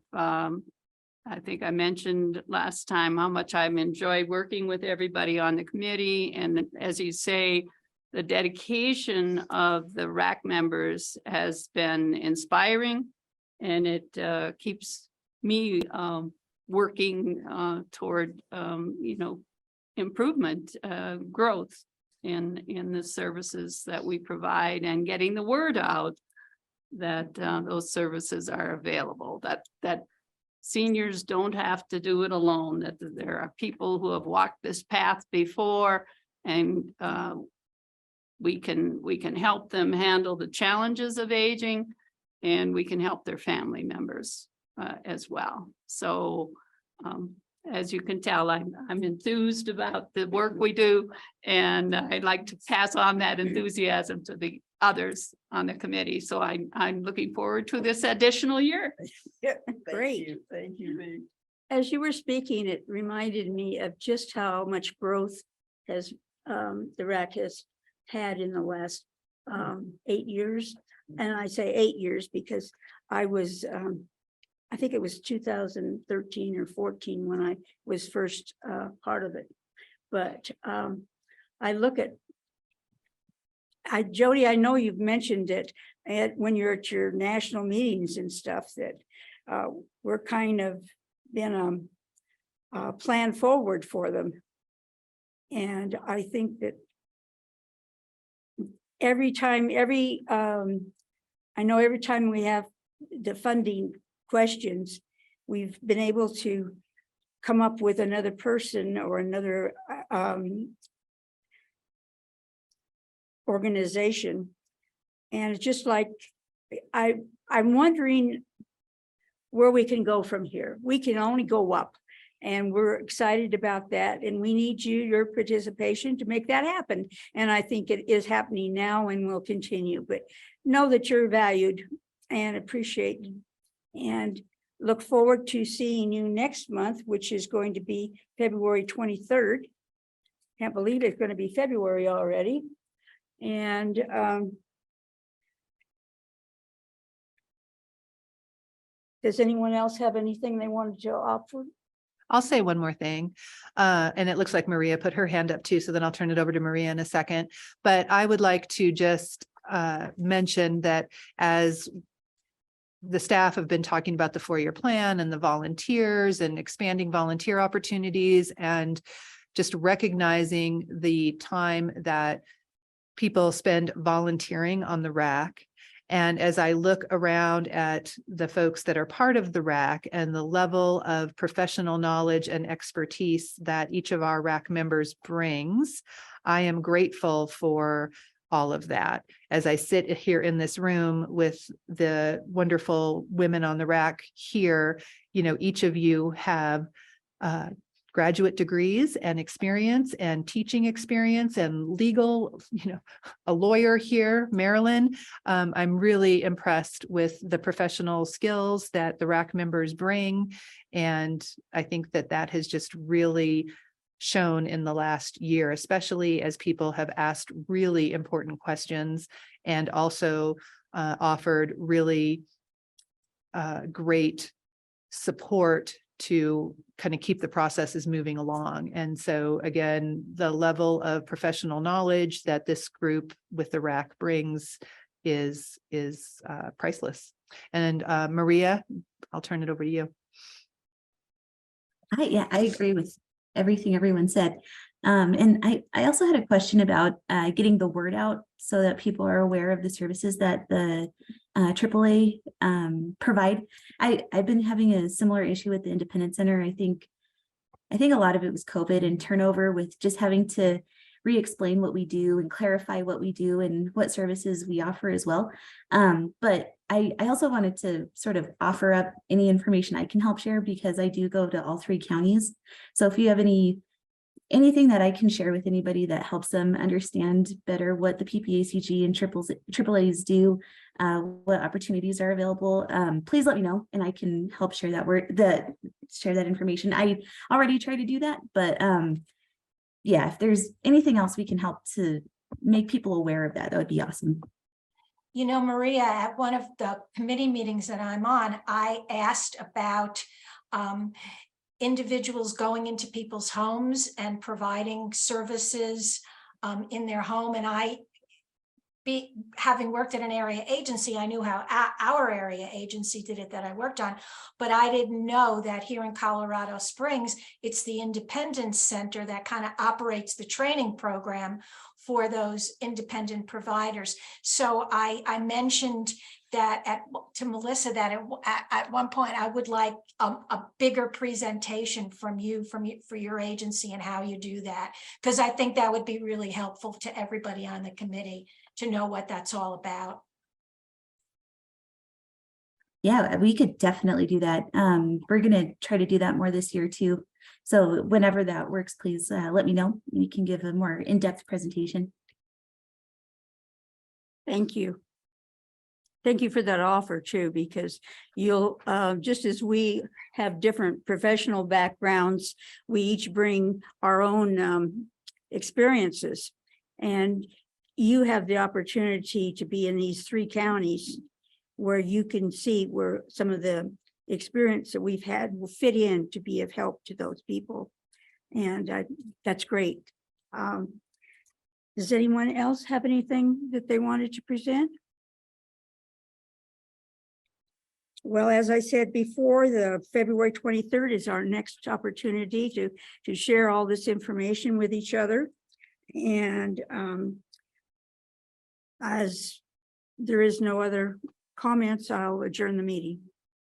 I think I mentioned last time how much I've enjoyed working with everybody on the committee. And as you say, the dedication of the RAC members has been inspiring, and it keeps me working toward, improvement, growth in the services that we provide, and getting the word out that those services are available, that seniors don't have to do it alone, that there are people who have walked this path before, and we can help them handle the challenges of aging, and we can help their family members as well. So as you can tell, I'm enthused about the work we do, and I'd like to pass on that enthusiasm to the others on the committee. So I'm looking forward to this additional year. Great. Thank you. As you were speaking, it reminded me of just how much growth has the RAC has had in the last 8 years. And I say 8 years because I was, I think it was 2013 or 14 when I was first part of it. But I look at, Jody, I know you've mentioned it when you're at your national meetings and stuff, that we're kind of been plan forward for them. And I think that every time we have the funding questions, we've been able to come up with another person or another organization. And it's just like, I'm wondering where we can go from here. We can only go up, and we're excited about that. And we need your participation to make that happen. And I think it is happening now and will continue, but know that you're valued and appreciated, and look forward to seeing you next month, which is going to be February 23rd. Can't believe it's going to be February already. And does anyone else have anything they wanted to offer? I'll say one more thing. And it looks like Maria put her hand up too, so then I'll turn it over to Maria in a second. But I would like to just mention that as the staff have been talking about the 4-year plan and the volunteers and expanding volunteer opportunities, and just recognizing the time that people spend volunteering on the RAC. And as I look around at the folks that are part of the RAC and the level of professional knowledge and expertise that each of our RAC members brings, I am grateful for all of that. As I sit here in this room with the wonderful women on the RAC here, each of you have graduate degrees and experience and teaching experience and legal, a lawyer here, Marilyn. I'm really impressed with the professional skills that the RAC members bring. And I think that has just really shown in the last year, especially as people have asked really important questions and also offered really great support to kind of keep the processes moving along. And so again, the level of professional knowledge that this group with the RAC brings is priceless. And Maria, I'll turn it over to you. I agree with everything everyone said. And I also had a question about getting the word out so that people are aware of the services that the AAA provide. I've been having a similar issue with the Independent Center. I think a lot of it was COVID and turnover with just having to re-explain what we do and clarify what we do and what services we offer as well. But I also wanted to sort of offer up any information I can help share, because I do go to all 3 counties. So if you have anything that I can share with anybody that helps them understand better what the PPACG and AAAs do, what opportunities are available, please let me know and I can help share that information. I already try to do that, but yeah, if there's anything else we can help to make people aware of that would be awesome. Maria, at one of the committee meetings that I'm on, I asked about individuals going into people's homes and providing services in their home. And having worked at an area agency, I knew how our area agency did it that I worked on, but I didn't know that here in Colorado Springs, it's the Independence Center that kind of operates the training program for those independent providers. So I mentioned that to Melissa that at one point I would like a bigger presentation from you for your agency and how you do that, because I think that would be really helpful to everybody on the committee to know what that's all about. Yeah, we could definitely do that. We're gonna try to do that more this year too. So whenever that works, please let me know. We can give a more in-depth presentation. Thank you. Thank you for that offer too, because you'll, just as we have different professional backgrounds, we each bring our own experiences. And you have the opportunity to be in these 3 counties where you can see where some of the experience that we've had will fit in to be of help to those people. And that's great. Does anyone else have anything that they wanted to present? Well, as I said before, the February 23rd is our next opportunity to share all this information with each other. And as there is no other comments, I'll adjourn the meeting.